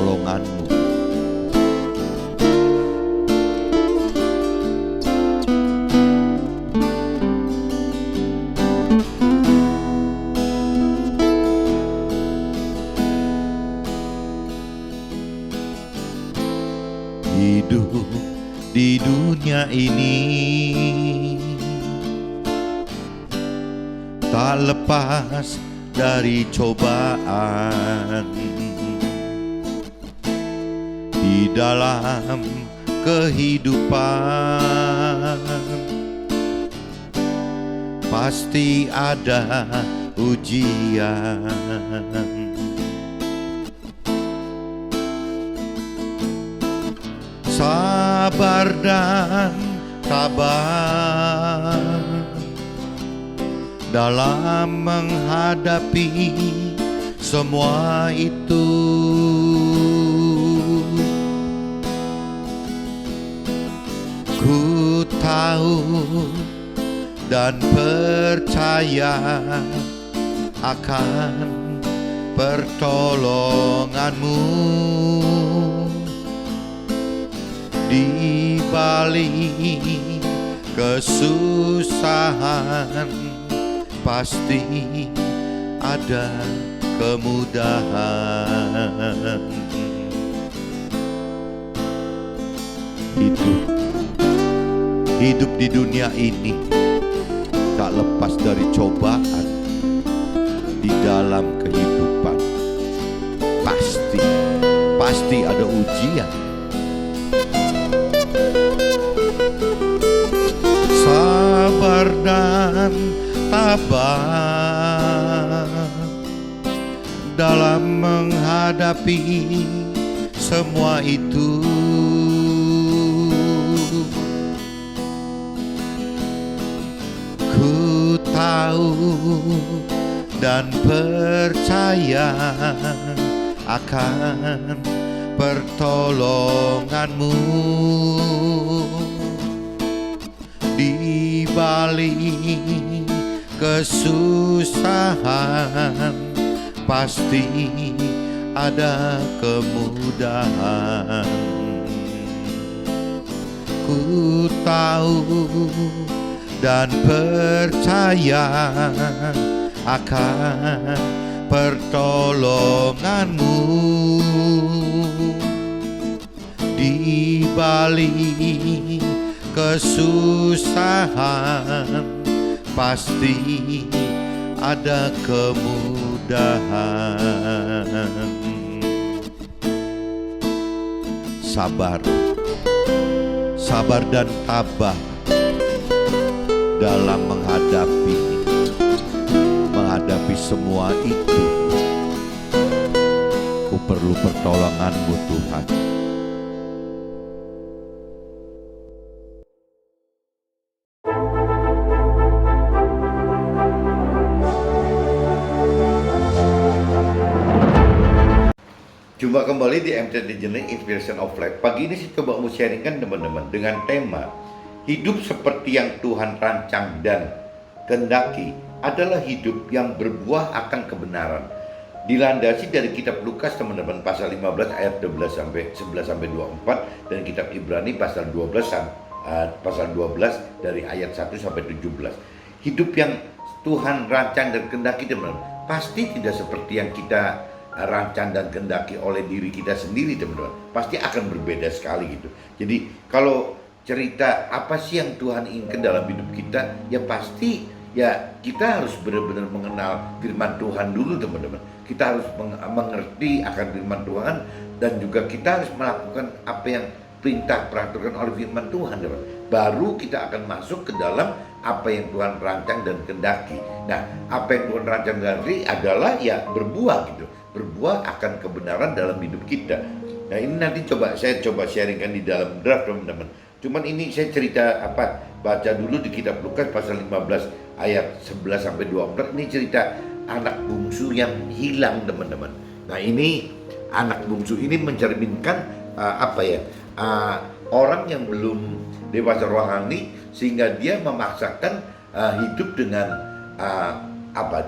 pertolonganmu. Hidup di dunia ini tak lepas dari cobaan. Di dalam kehidupan pasti ada ujian. Sabar dan tabah dalam menghadapi semua itu. Ku tahu dan percaya akan pertolonganmu di balik kesusahan. Pasti ada kemudahan. Hidup di dunia ini tak lepas dari cobaan. Di dalam kehidupan pasti ada ujian. Sabar dan tabah dalam menghadapi semua itu. Ku tahu dan percaya akan pertolonganmu di balik kesusahan. Pasti ada kemudahan. Ku tahu dan percaya akan pertolonganmu di balik kesusahan. Pasti ada kemudahan. Sabar dan tabah dalam menghadapi semua itu. Ku perlu pertolonganmu Tuhan. Jumpa kembali di MTD Journey Inspiration of Life. Pagi ini saya coba mau sharingkan teman-teman dengan tema hidup seperti yang Tuhan rancang dan kehendaki adalah hidup yang berbuah akan kebenaran. Dilandasi dari kitab Lukas teman-teman pasal 15 ayat 12 sampai 11 sampai 24 dan kitab Ibrani pasal 12 dari ayat 1 sampai 17. Hidup yang Tuhan rancang dan kehendaki teman-teman pasti tidak seperti yang kita rancang dan kehendaki oleh diri kita sendiri teman-teman. Pasti akan berbeda sekali gitu. Jadi kalau cerita apa sih yang Tuhan inginkan dalam hidup kita, ya pasti ya kita harus benar-benar mengenal firman Tuhan dulu teman-teman. Kita harus mengerti akan firman Tuhan dan juga kita harus melakukan apa yang perintah peraturan oleh firman Tuhan teman. Baru kita akan masuk ke dalam apa yang Tuhan rancang dan kehendaki. Nah, apa yang Tuhan rancang dan kehendaki adalah ya berbuah gitu. Berbuah akan kebenaran dalam hidup kita. Nah, ini nanti saya coba sharingkan di dalam draft teman-teman. Cuman ini saya cerita baca dulu di kitab Lukas pasal 15 ayat 11 sampai 24. Ini cerita anak bungsu yang hilang teman-teman. Nah, ini anak bungsu ini mencerminkan orang yang belum dewasa rohani sehingga dia memaksakan hidup dengan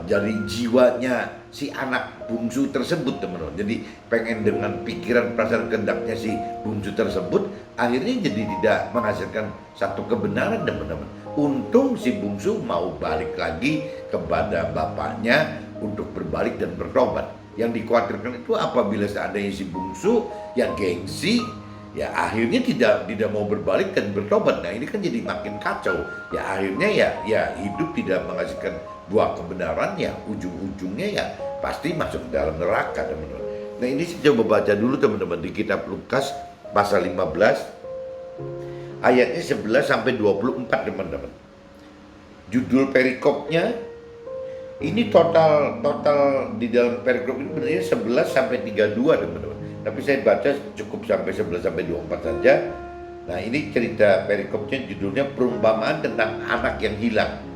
dari jiwanya si anak bungsu tersebut, teman-teman. Jadi pengen dengan pikiran perasaan kehendaknya si bungsu tersebut, akhirnya jadi tidak menghasilkan satu kebenaran, teman-teman. Untung si bungsu mau balik lagi kepada bapaknya untuk berbalik dan bertobat. Yang dikhawatirkan itu apabila seandainya si bungsu yang gengsi, ya akhirnya tidak mau berbalik dan bertobat. Nah ini kan jadi makin kacau. Ya akhirnya ya hidup tidak menghasilkan buah kebenaran, ya ujung-ujungnya ya pasti masuk ke dalam neraka, teman-teman. Nah ini saya coba baca dulu, teman-teman, di kitab Lukas pasal 15 ayatnya 11 sampai 24, teman-teman. Judul perikopnya ini total di dalam perikop ini sebenarnya 11 sampai 32, teman-teman. Tapi saya baca cukup sampai 11 sampai 24 saja. Nah, ini cerita perikopnya judulnya perumpamaan tentang anak yang hilang.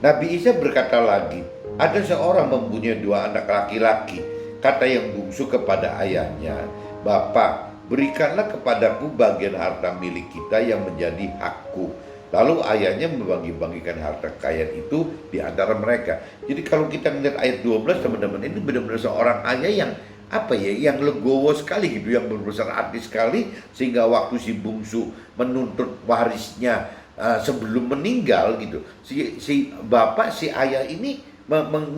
Nabi Isa berkata lagi, ada seorang mempunyai 2 anak laki-laki. Kata yang bungsu kepada ayahnya, "Bapa, berikanlah kepadaku bagian harta milik kita yang menjadi hakku." Lalu ayahnya membagi-bagikan harta kekayaan itu di antara mereka. Jadi kalau kita melihat ayat 12, teman-teman, ini benar-benar seorang ayah yang yang legowo sekali gitu, yang berbesar hati sekali, sehingga waktu si bungsu menuntut warisnya sebelum meninggal gitu, si bapak, si ayah ini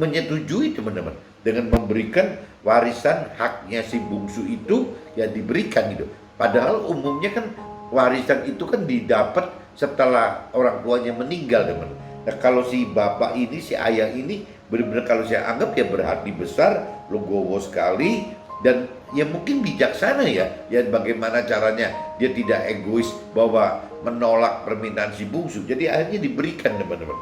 menyetujui, teman-teman, dengan memberikan warisan haknya si bungsu itu ya diberikan gitu. Padahal umumnya kan warisan itu kan didapat setelah orang tuanya meninggal, teman. Nah kalau si bapak ini, si ayah ini benar-benar kalau saya anggap ya berhati besar, legowo sekali, dan ya mungkin bijaksana ya bagaimana caranya dia tidak egois bahwa menolak permintaan si bungsu. Jadi akhirnya diberikan, teman-teman.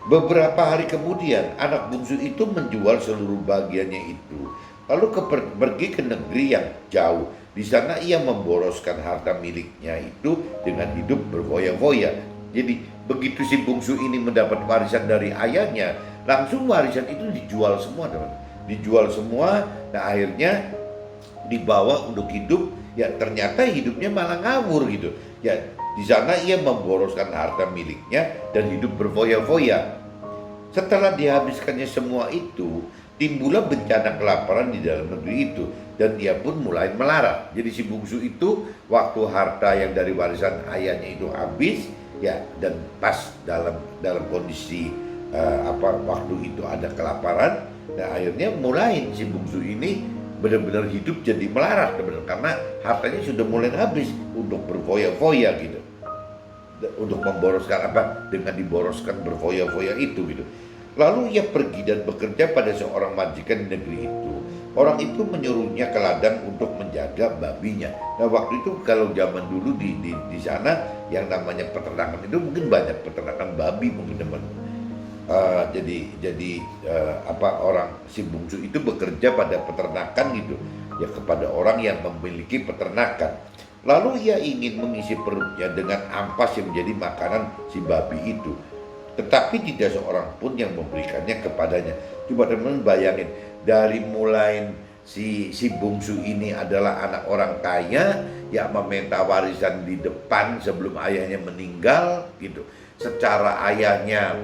Beberapa hari kemudian anak bungsu itu menjual seluruh bagiannya itu, lalu pergi ke negeri yang jauh. Di sana ia memboroskan harta miliknya itu dengan hidup berfoya-foya. Jadi begitu si bungsu ini mendapat warisan dari ayahnya, langsung warisan itu dijual semua, teman. Dijual semua. Nah akhirnya dibawa untuk hidup, ya ternyata hidupnya malah ngawur gitu. Ya di sana ia memboroskan harta miliknya dan hidup berfoya-foya. Setelah dihabiskannya semua itu, timbullah bencana kelaparan di dalam negeri itu, dan dia pun mulai melarat. Jadi si bungsu itu waktu harta yang dari warisan ayahnya itu habis, ya, dan pas dalam kondisi waktu itu ada kelaparan. Nah akhirnya mulai si bungsu ini benar-benar hidup jadi melarat, benar, karena hartanya sudah mulai habis untuk berfoya-foya gitu, untuk memboroskan dengan diboroskan berfoya-foya itu gitu. Lalu ia pergi dan bekerja pada seorang majikan di negeri itu. Orang itu menyuruhnya ke ladang untuk menjaga babinya. Nah waktu itu kalau zaman dulu di sana yang namanya peternakan itu mungkin banyak peternakan babi mungkin, teman. Jadi orang si bungsu itu bekerja pada peternakan gitu ya, kepada orang yang memiliki peternakan. Lalu ia ingin mengisi perutnya dengan ampas yang menjadi makanan si babi itu, tetapi tidak seorang pun yang memberikannya kepadanya. Coba teman-teman bayangin, dari mulai si bungsu ini adalah anak orang kaya yang meminta warisan di depan sebelum ayahnya meninggal gitu. Secara ayahnya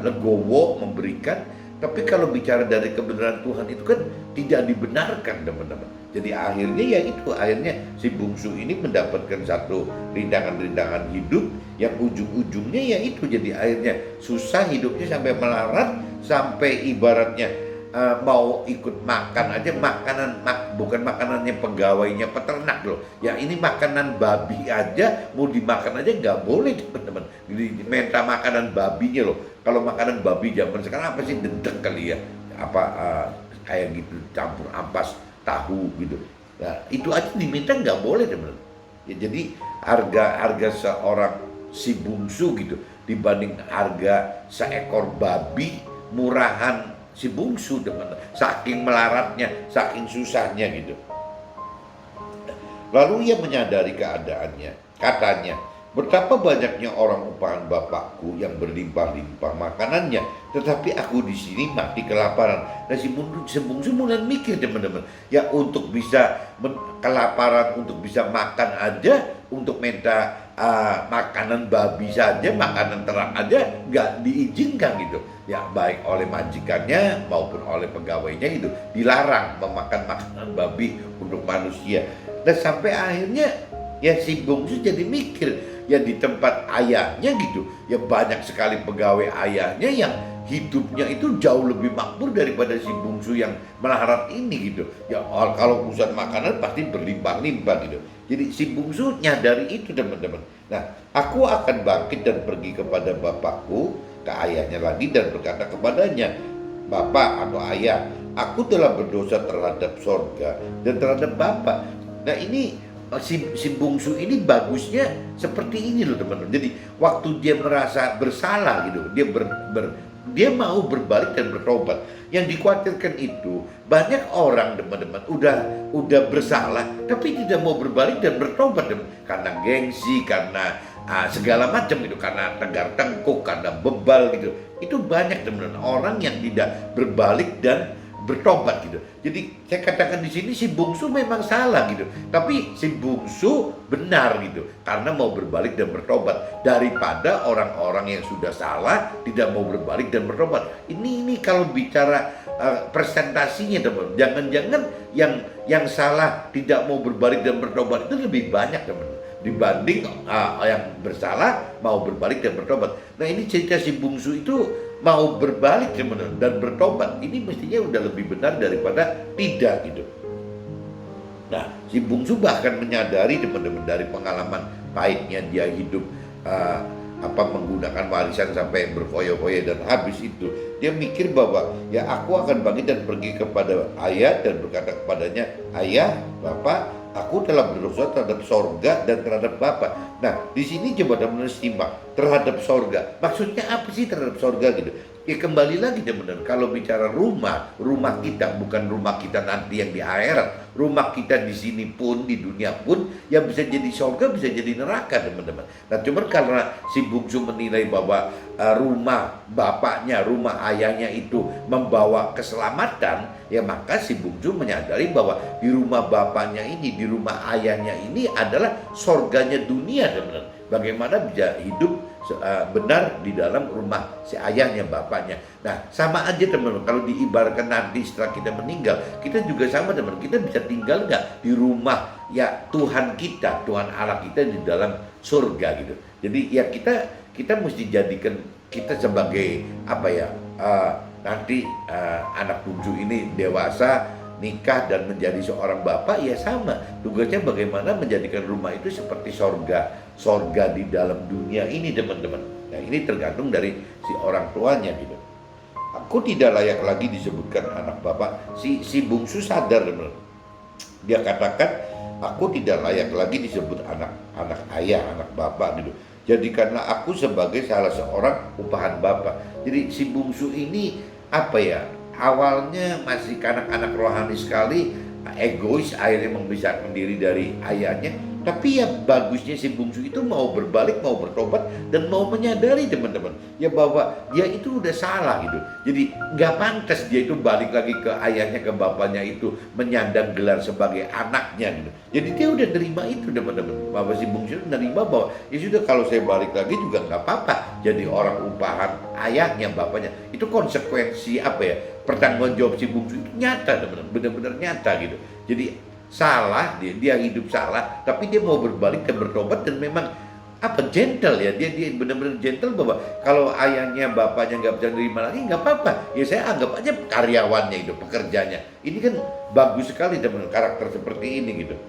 legowo memberikan, tapi kalau bicara dari kebenaran Tuhan itu kan tidak dibenarkan, teman-teman. Jadi akhirnya si bungsu ini mendapatkan satu rintangan-rintangan hidup yang ujung-ujungnya ya itu, jadi akhirnya susah hidupnya sampai melarat, sampai ibaratnya mau ikut makan aja bukan makanannya pegawainya peternak loh ya, ini makanan babi aja mau dimakan aja nggak boleh, teman-teman. Minta makanan babinya loh. Kalau makanan babi zaman sekarang apa sih, dendeng kali ya, kayak gitu, campur ampas tahu gitu. Nah itu aja diminta nggak boleh, teman-teman ya. Jadi harga seorang si bungsu gitu dibanding harga seekor babi, murahan si bungsu, teman-teman, saking melaratnya, saking susahnya gitu. Lalu ia menyadari keadaannya, katanya, Betapa banyaknya orang upahan bapakku yang berlimpah-limpah makanannya, tetapi aku di sini mati kelaparan. Nah, si bungsu mulai mikir teman-teman, ya untuk bisa kelaparan, untuk bisa makan aja, untuk minta makanan babi saja, makanan ternak aja nggak diizinkan gitu. Ya baik oleh majikannya maupun oleh pegawainya itu dilarang memakan makanan babi untuk manusia. Dan sampai akhirnya ya si bungsu jadi mikir, ya di tempat ayahnya gitu, ya banyak sekali pegawai ayahnya yang hidupnya itu jauh lebih makmur daripada si bungsu yang melarat ini gitu. Ya kalau urusan makanan pasti berlimpah-limpah gitu. Jadi si bungsu nyadari itu teman-teman. Nah, aku akan bangkit dan pergi kepada bapakku, ke ayahnya lagi, dan berkata kepadanya, Bapak atau ayah, aku telah berdosa terhadap sorga dan terhadap Bapak. Nah ini si bungsu ini bagusnya seperti ini loh teman-teman. Jadi waktu dia merasa bersalah gitu, dia mau berbalik dan bertobat. Yang dikhawatirkan itu banyak orang teman-teman udah bersalah tapi tidak mau berbalik dan bertobat karena gengsi, karena segala macam gitu, karena tegar tengkuk, karena bebal gitu. Itu banyak teman-teman orang yang tidak berbalik dan bertobat gitu. Jadi saya katakan di sini si bungsu memang salah gitu, tapi si bungsu benar gitu karena mau berbalik dan bertobat, daripada orang-orang yang sudah salah tidak mau berbalik dan bertobat. Ini kalau bicara presentasinya teman, jangan-jangan yang salah tidak mau berbalik dan bertobat itu lebih banyak teman dibanding yang bersalah mau berbalik dan bertobat. Nah ini cerita si bungsu itu mau berbalik teman-teman dan bertobat, ini mestinya udah lebih benar daripada tidak gitu. Nah si bungsu bahkan menyadari teman-teman dari pengalaman pahitnya dia hidup menggunakan warisan sampai berfoya-foya dan habis itu dia mikir bahwa ya aku akan bangkit dan pergi kepada ayah dan berkata kepadanya, ayah, bapak, aku telah berdosa terhadap sorga dan terhadap Bapak. Nah, di sini coba teman-teman simak, terhadap sorga. Maksudnya apa sih terhadap sorga gitu? Ya kembali lagi teman-teman, kalau bicara rumah kita bukan rumah kita nanti yang di akhirat. Rumah kita di sini pun, di dunia pun, yang bisa jadi sorga, bisa jadi neraka teman-teman. Nah, cuma karena si bungsu menilai bahwa rumah bapaknya, rumah ayahnya itu membawa keselamatan, ya maka si bungsu menyadari bahwa di rumah bapaknya ini, di rumah ayahnya ini adalah sorganya dunia teman-teman. Bagaimana bisa hidup benar di dalam rumah si ayahnya, bapaknya. Nah sama aja teman-teman, kalau diibaratkan nanti setelah kita meninggal, kita juga sama teman, kita bisa tinggal nggak di rumah ya Tuhan kita, Tuhan Allah kita di dalam surga gitu. Jadi ya kita mesti jadikan kita sebagai nanti anak bungsu ini dewasa, nikah dan menjadi seorang bapak, ya sama tugasnya bagaimana menjadikan rumah itu seperti sorga di dalam dunia ini teman-teman. Nah ini tergantung dari si orang tuanya gitu. Aku tidak layak lagi disebutkan anak bapak. Si bungsu sadar teman-teman. Dia katakan aku tidak layak lagi disebut anak ayah, anak bapak gitu. Jadikanlah aku sebagai salah seorang upahan bapak. Jadi si bungsu ini awalnya masih kanak-kanak rohani sekali, egois, akhirnya memisahkan diri dari ayahnya. Tapi ya bagusnya si bungsu itu mau berbalik, mau bertobat, dan mau menyadari teman-teman ya bahwa dia itu udah salah gitu. Jadi nggak pantas dia itu balik lagi ke ayahnya, ke bapaknya itu menyandang gelar sebagai anaknya gitu. Jadi dia udah terima itu teman-teman, bahwa si bungsu itu menerima bahwa ya sudah, kalau saya balik lagi juga nggak apa-apa jadi orang upahan ayahnya, bapaknya. Itu konsekuensi pertanggung jawab si bungsu itu nyata teman-teman, benar-benar nyata gitu. Jadi salah, dia hidup salah, tapi dia mau berbalik dan bertobat, dan memang gentle ya, dia benar-benar gentle bahwa kalau ayahnya, bapaknya nggak bisa nerima lagi, nggak apa-apa, ya saya anggap aja karyawannya itu, pekerjanya. Ini kan bagus sekali teman, karakter seperti ini gitu.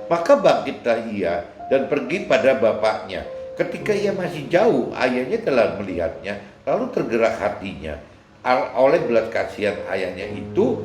Maka bangkitlah ia dan pergi pada bapaknya. Ketika ia masih jauh, ayahnya telah melihatnya, lalu tergerak hatinya oleh belas kasihan ayahnya itu,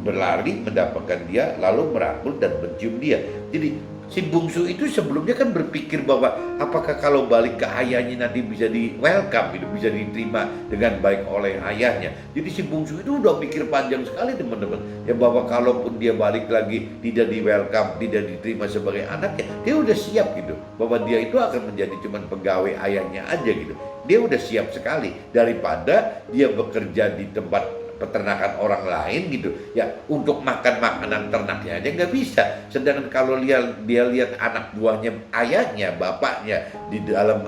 berlari mendapatkan dia, lalu merangkul dan mencium dia. Jadi si bungsu itu sebelumnya kan berpikir bahwa apakah kalau balik ke ayahnya nanti bisa di welcome gitu, bisa diterima dengan baik oleh ayahnya. Jadi si bungsu itu udah pikir panjang sekali teman-teman, ya bahwa kalaupun dia balik lagi tidak di welcome, tidak diterima sebagai anaknya, dia udah siap gitu, bahwa dia itu akan menjadi cuman pegawai ayahnya aja gitu. Dia udah siap sekali daripada dia bekerja di tempat peternakan orang lain gitu ya, untuk makan makanan ternaknya aja nggak bisa. Sedangkan kalau dia lihat anak buahnya ayahnya, bapaknya di dalam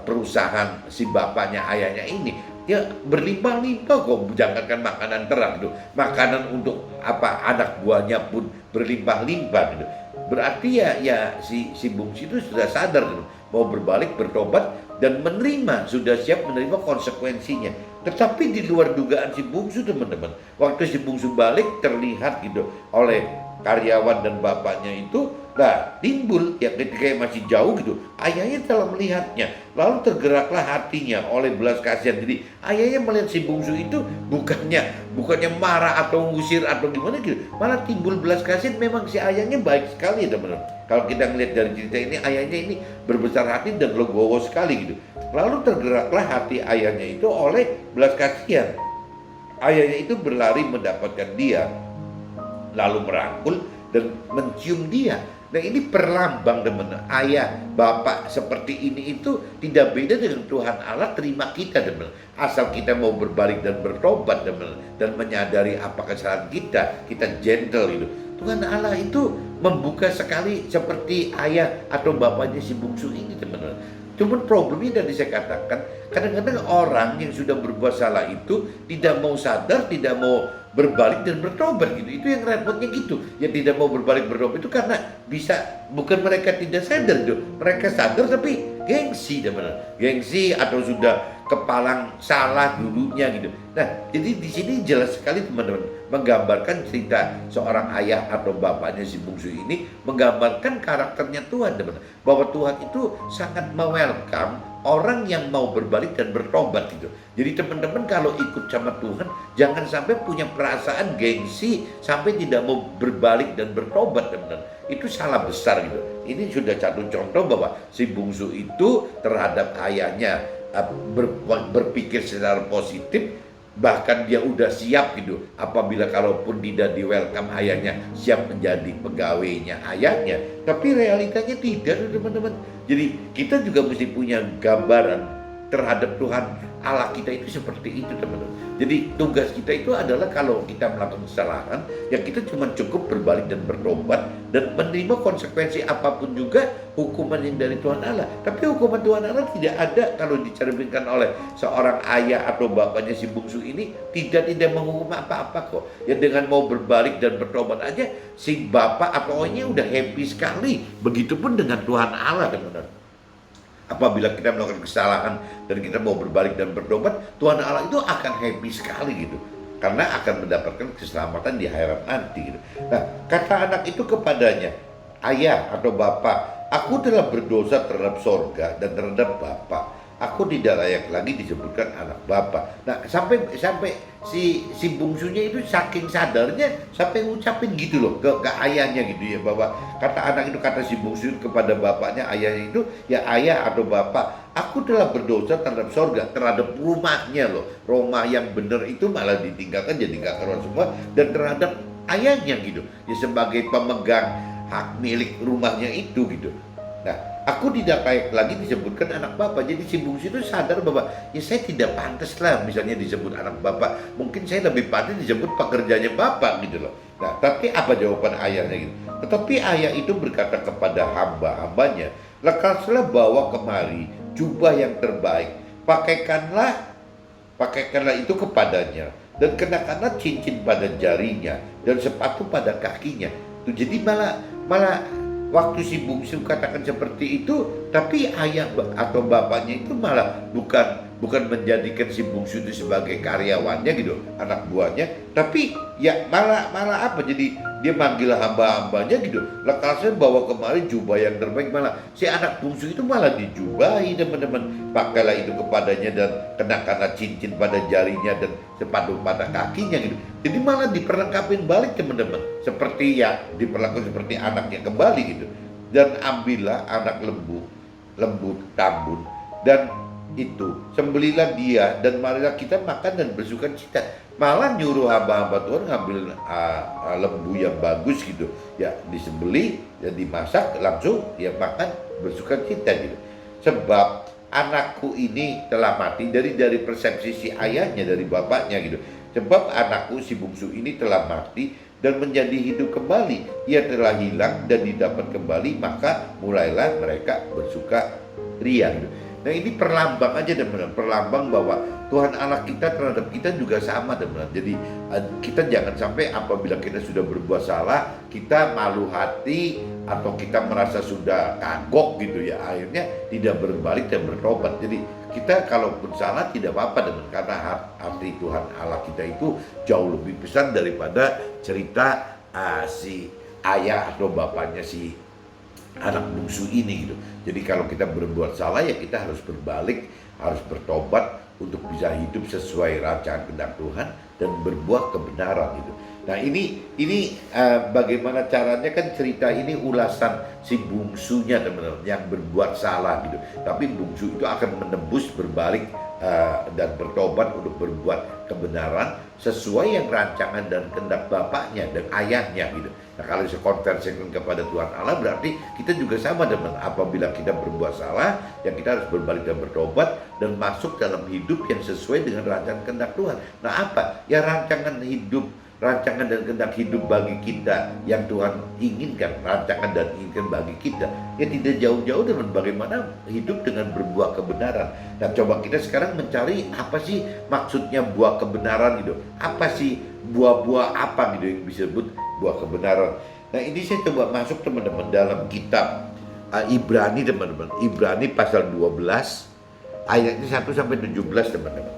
perusahaan si bapaknya ayahnya ini, ya berlimpah-limpah kok, jangankan makanan ternak gitu, makanan untuk apa anak buahnya pun berlimpah-limpah gitu. Berarti ya si bungsu itu sudah sadar gitu, mau berbalik, bertobat dan menerima, sudah siap menerima konsekuensinya. Tetapi di luar dugaan si bungsu teman-teman, waktu si bungsu balik terlihat gitu oleh karyawan dan bapaknya itu, nah timbul ya ketika masih jauh gitu, ayahnya telah melihatnya, lalu tergeraklah hatinya oleh belas kasihan. Jadi ayahnya melihat si bungsu itu bukannya marah atau ngusir atau gimana gitu, malah timbul belas kasihan. Memang si ayahnya baik sekali ya teman-teman. Kalau kita ngelihat dari cerita ini, ayahnya ini berbesar hati dan legowo sekali gitu. Lalu tergeraklah hati ayahnya itu oleh belas kasihan. Ayahnya itu berlari mendapatkan dia, lalu merangkul dan mencium dia. Nah ini perlambang teman-teman, ayah, bapak seperti ini itu tidak beda dengan Tuhan Allah terima kita teman-teman. Asal kita mau berbalik dan bertobat teman-teman, dan menyadari apa kesalahan kita gentle itu. Tuhan Allah itu membuka sekali seperti ayah atau bapaknya si bungsu ini teman-teman. Cuman problemnya tadi saya katakan, kadang-kadang orang yang sudah berbuat salah itu tidak mau sadar, tidak mau berbalik dan bertobat gitu. Itu yang repotnya gitu. Yang tidak mau berbalik bertobat itu karena bukan mereka tidak sadar gitu. Mereka sadar tapi gengsi teman-teman. Gengsi atau sudah kepalang salah dulunya gitu. Nah, jadi di sini jelas sekali teman-teman, menggambarkan cerita seorang ayah atau bapaknya si bungsu ini, menggambarkan karakternya Tuhan teman-teman. Bahwa Tuhan itu sangat welcome orang yang mau berbalik dan bertobat gitu. Jadi teman-teman kalau ikut sama Tuhan, jangan sampai punya perasaan gengsi sampai tidak mau berbalik dan bertobat teman-teman. Itu salah besar gitu. Ini sudah satu contoh bahwa si bungsu itu terhadap ayahnya berpikir secara positif, bahkan dia udah siap gitu, apabila kalaupun tidak di welcome ayahnya, siap menjadi pegawainya ayahnya. Tapi realitanya tidak teman-teman. Jadi kita juga mesti punya gambaran terhadap Tuhan Allah kita itu seperti itu teman-teman. Jadi tugas kita itu adalah kalau kita melakukan kesalahan, ya kita cuma cukup berbalik dan bertobat dan menerima konsekuensi apapun juga hukuman yang dari Tuhan Allah. Tapi hukuman Tuhan Allah tidak ada kalau dicerminkan oleh seorang ayah atau bapaknya si bungsu ini, tidak menghukum apa-apa kok. Ya dengan mau berbalik dan bertobat aja si bapak atau oynya udah happy sekali. Begitupun dengan Tuhan Allah teman-teman. Apabila kita melakukan kesalahan dan kita mau berbalik dan bertobat, Tuhan Allah itu akan happy sekali gitu, karena akan mendapatkan keselamatan di akhirat nanti gitu. Nah, kata anak itu kepadanya, ayah atau bapak, aku telah berdosa terhadap sorga dan terhadap bapak. Aku tidak layak lagi disebutkan anak bapak. Nah, sampai si bungsunya itu saking sadarnya sampai ngucapin gitu loh ke ayahnya gitu ya, bahwa kata anak itu, kata si bungsu kepada bapaknya, ayahnya itu, ya ayah atau bapak, aku telah berdosa terhadap sorga, terhadap rumahnya loh. Rumah yang benar itu malah ditinggalkan, jadi nggak keluar semua, dan terhadap ayahnya gitu ya, sebagai pemegang hak milik rumahnya itu gitu. Nah, aku tidak layak lagi disebutkan anak bapak. Jadi si bungsu itu sadar bahwa ya saya tidak pantas lah misalnya disebut anak bapak. Mungkin saya lebih pantas disebut pekerjanya bapak gitu loh. Nah, tapi apa jawaban ayahnya gitu? Tetapi ayah itu berkata kepada hamba-hambanya, lekaslah bawa kemari jubah yang terbaik, pakaikanlah itu kepadanya, dan kenakanlah cincin pada jarinya dan sepatu pada kakinya. Tuh, jadi malah waktu si bungsu katakan seperti itu, tapi ayah atau bapaknya itu malah bukan menjadikan si bungsu itu sebagai karyawannya gitu, anak buahnya, tapi ya malah apa, jadi dia manggil hamba-hambanya gitu, lekasnya bawa kemari jubah yang terbaik. Malah si anak bungsu itu malah dijubahi teman-teman, pakailah itu kepadanya dan kenakanlah cincin pada jarinya dan sepatu pada kakinya gitu. Jadi malah diperlengkapin balik teman-teman, seperti ya diperlakukan seperti anaknya kembali gitu. dan ambillah anak lembu tambun dan itu sembelilah dia dan marilah kita makan dan bersukacita. Malah nyuruh hamba-hamba Tuhan ngambil lembu yang bagus gitu ya, disembeli dan dimasak langsung ya makan bersukacita gitu. Sebab anakku ini telah mati, dari persepsi si ayahnya, dari bapaknya gitu. Sebab anakku si bungsu ini telah mati dan menjadi hidup kembali. Ia telah hilang dan didapat kembali, maka mulailah mereka bersuka ria. Nah ini perlambang aja teman-teman, perlambang bahwa Tuhan Allah kita terhadap kita juga sama teman-teman. Jadi kita jangan sampai apabila kita sudah berbuat salah, kita malu hati atau kita merasa sudah kagok gitu ya, akhirnya tidak berbalik dan bertobat. Jadi kita kalaupun salah tidak apa-apa teman, karena hati Tuhan Allah kita itu jauh lebih besar daripada cerita si ayah atau bapaknya si anak bungsu ini gitu. Jadi kalau kita berbuat salah ya kita harus berbalik, harus bertobat untuk bisa hidup sesuai rancangan kehendak Tuhan dan berbuat kebenaran gitu. Nah ini bagaimana caranya, kan cerita ini ulasan si bungsunya teman-teman yang berbuat salah gitu. Tapi bungsu itu akan menebus, berbalik dan bertobat untuk berbuat kebenaran sesuai yang rancangan dan kehendak bapaknya dan ayahnya gitu. Nah kalau dikonversikan kepada Tuhan Allah berarti kita juga sama teman. Apabila kita berbuat salah ya kita harus berbalik dan bertobat dan masuk dalam hidup yang sesuai dengan rancangan kehendak Tuhan. Nah apa? Ya rancangan dan kehendak hidup bagi kita yang Tuhan inginkan, rancangan dan inginkan bagi kita ya tidak jauh-jauh dengan bagaimana hidup dengan berbuah kebenaran. Nah coba kita sekarang mencari apa sih maksudnya buah kebenaran gitu, apa sih buah-buah apa gitu yang bisa disebut buah kebenaran. Nah ini saya coba masuk teman-teman dalam kitab Ibrani teman-teman, Ibrani pasal 12 ayatnya 1 sampai 17 teman-teman.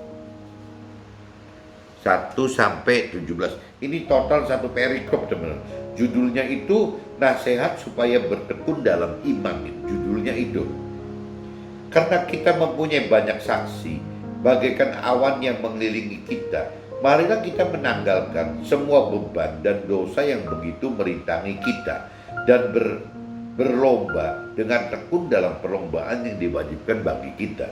1 sampai 17. Ini total satu perikop teman-teman. Judulnya itu nasihat supaya bertekun dalam iman gitu. Judulnya itu. Karena kita mempunyai banyak saksi bagaikan awan yang mengelilingi kita, marilah kita menanggalkan semua beban dan dosa yang begitu merintangi kita dan berlomba dengan tekun dalam perlombaan yang diwajibkan bagi kita.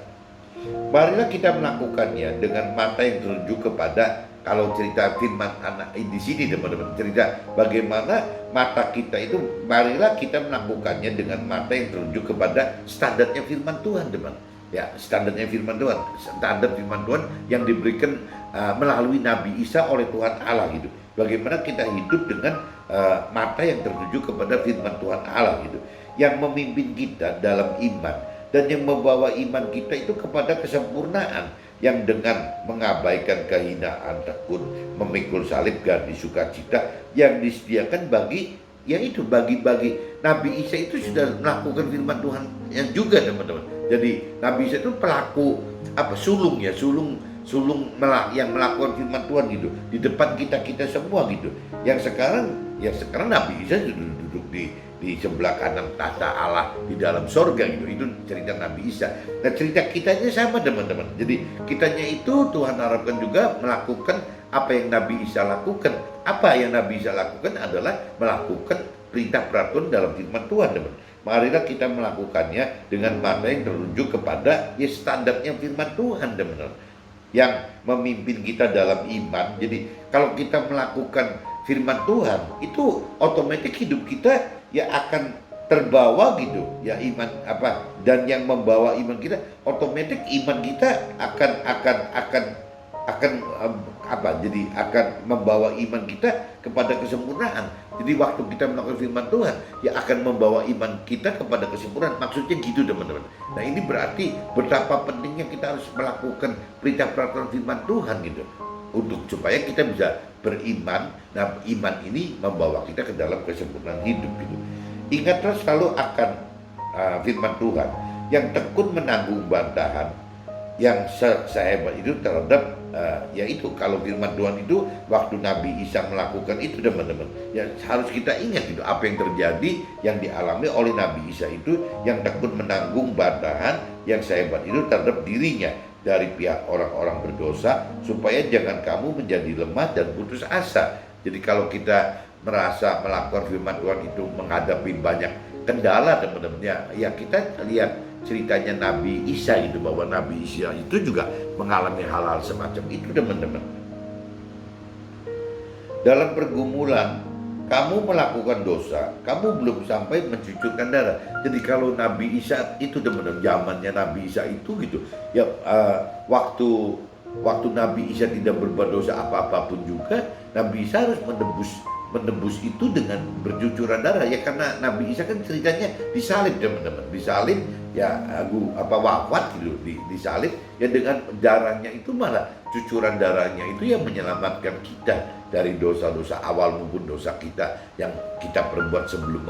Marilah kita melakukannya dengan mata yang tertuju kepada, kalau cerita firman anak di sini teman-teman, cerita bagaimana mata kita itu, marilah kita melakukannya dengan mata yang tertuju kepada standarnya firman Tuhan teman. Ya, standarnya firman Tuhan, standar firman Tuhan yang diberikan melalui Nabi Isa oleh Tuhan Allah gitu. Bagaimana kita hidup dengan mata yang tertuju kepada firman Tuhan Allah gitu, yang memimpin kita dalam iman dan yang membawa iman kita itu kepada kesempurnaan, yang dengan mengabaikan kehinaan tekun memikul salib dan sukacita yang disediakan bagi bagi Nabi Isa itu sudah melakukan firman Tuhan yang juga teman-teman. Jadi Nabi Isa itu pelaku sulung yang melakukan firman Tuhan gitu di depan kita semua gitu. Yang sekarang Nabi Isa duduk di sebelah kanan tahta Allah di dalam sorga gitu. Itu cerita Nabi Isa. Nah cerita kitanya sama teman-teman. Jadi kitanya itu Tuhan harapkan juga melakukan apa yang Nabi Isa lakukan. Apa yang Nabi Isa lakukan adalah melakukan perintah peraturan dalam firman Tuhan teman. Marilah kita melakukannya dengan mata yang tertuju kepada standarnya firman Tuhan teman-teman, yang memimpin kita dalam iman. Jadi kalau kita melakukan firman Tuhan itu otomatis hidup kita ya akan terbawa gitu ya, iman dan yang membawa iman kita otomatis iman kita jadi akan membawa iman kita kepada kesempurnaan. Jadi waktu kita melakukan firman Tuhan ya akan membawa iman kita kepada kesempurnaan, maksudnya gitu teman-teman. Nah ini berarti betapa pentingnya kita harus melakukan perintah peraturan firman Tuhan gitu, untuk supaya kita bisa beriman. Nah iman ini membawa kita ke dalam kesempurnaan hidup gitu. Ingatlah selalu akan firman Tuhan yang tekun menanggung bantahan yang sehebat itu terhadap yaitu kalau firman Tuhan itu waktu Nabi Isa melakukan itu teman-teman ya harus kita ingat gitu apa yang terjadi yang dialami oleh Nabi Isa itu, yang tekun menanggung bantahan yang sehebat itu terhadap dirinya dari pihak orang-orang berdosa, supaya jangan kamu menjadi lemah dan putus asa. Jadi kalau kita merasa melakukan firman Tuhan itu menghadapi banyak kendala teman-teman. Ya kita lihat ceritanya Nabi Isa itu, bahwa Nabi Isa itu juga mengalami hal-hal semacam itu teman-teman. Dalam pergumulan kamu melakukan dosa, kamu belum sampai mencucurkan darah. Jadi kalau Nabi Isa itu teman-teman, zamannya Nabi Isa itu gitu ya, waktu Nabi Isa tidak berbuat dosa apa-apapun juga, Nabi Isa harus menebus itu dengan bercucuran darah ya, karena Nabi Isa kan ceritanya disalib teman-teman, disalib ya, wafat gitu, disalib ya, dengan darahnya itu, malah cucuran darahnya itu yang menyelamatkan kita dari dosa-dosa awal maupun dosa kita yang kita perbuat sebelum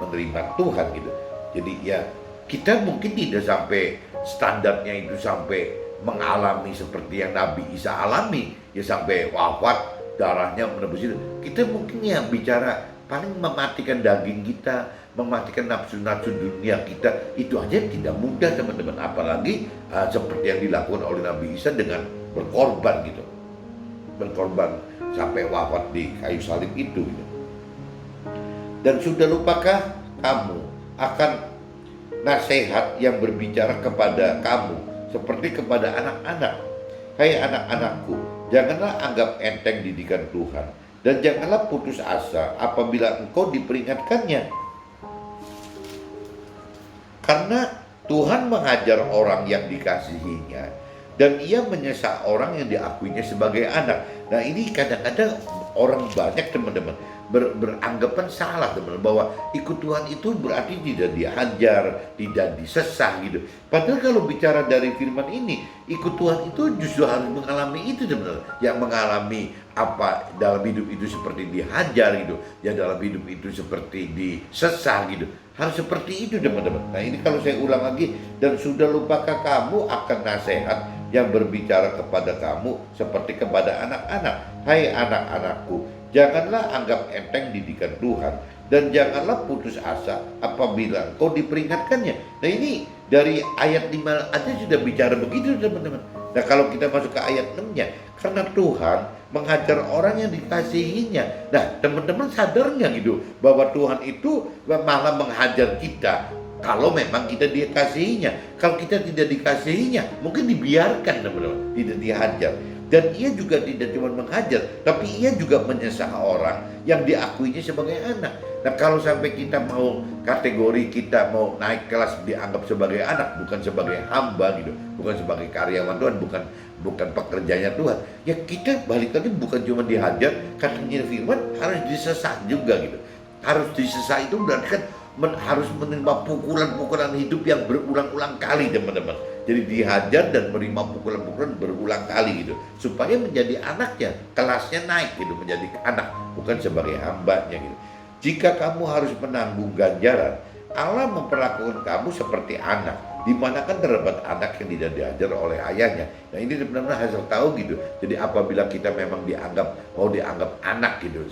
menerima Tuhan gitu. Jadi ya kita mungkin tidak sampai standarnya itu sampai mengalami seperti yang Nabi Isa alami ya, sampai wafat darahnya menebus itu. Kita mungkin ya bicara paling mematikan daging kita, mematikan nafsu-nafsu dunia kita, itu aja tidak mudah teman-teman, apalagi seperti yang dilakukan oleh Nabi Isa dengan berkorban gitu, berkorban sampai wafat di kayu salib itu gitu. Dan sudah lupakah kamu akan nasihat yang berbicara kepada kamu seperti kepada anak-anak? Hai anak-anakku, janganlah anggap enteng didikan Tuhan, dan janganlah putus asa apabila engkau diperingatkannya. Karena Tuhan mengajar orang yang dikasihinya, dan ia menyesal orang yang diakuinya sebagai anak. Nah ini kadang-kadang orang banyak teman-teman beranggapan salah teman-teman, bahwa ikut Tuhan itu berarti tidak dihajar, tidak disesah gitu. Padahal kalau bicara dari firman ini, ikut Tuhan itu justru harus mengalami itu teman-teman. Yang mengalami apa dalam hidup itu seperti dihajar gitu, ya dalam hidup itu seperti disesah gitu. Harus seperti itu teman-teman. Nah ini kalau saya ulang lagi, dan sudah lupakah kamu akan nasihat yang berbicara kepada kamu seperti kepada anak-anak? Hai anak-anakku, janganlah anggap enteng didikan Tuhan, dan janganlah putus asa apabila engkau diperingatkannya. Nah ini dari ayat 5 aja sudah bicara begitu teman-teman. Nah kalau kita masuk ke ayat 6-nya, karena Tuhan menghajar orang yang dikasihinya. Nah teman-teman sadar nggak gitu, bahwa Tuhan itu malah menghajar kita kalau memang kita dikasihinya. Kalau kita tidak dikasihinya, mungkin dibiarkan teman-teman, tidak dihajar. Dan ia juga tidak cuma menghajar, tapi ia juga menyesal orang yang diakuinya sebagai anak. Nah kalau sampai kita mau kategori kita mau naik kelas dianggap sebagai anak, bukan sebagai hamba gitu, bukan sebagai karyawan Tuhan, bukan pekerjanya Tuhan, ya kita balik lagi bukan cuma dihajar, katanya firman harus disesah juga gitu. Harus disesah itu berarti kan harus menerima pukulan-pukulan hidup yang berulang-ulang kali teman-teman. Jadi dihajar dan menerima pukulan-pukulan berulang kali gitu, supaya menjadi anaknya, kelasnya naik gitu, menjadi anak, bukan sebagai hambanya gitu. Jika kamu harus menanggung ganjaran, Allah memperlakukan kamu seperti anak. Di mana kan terdapat anak yang tidak diajar oleh ayahnya. Nah ini benar-benar hasil tahu gitu. Jadi apabila kita memang mau dianggap anak gitu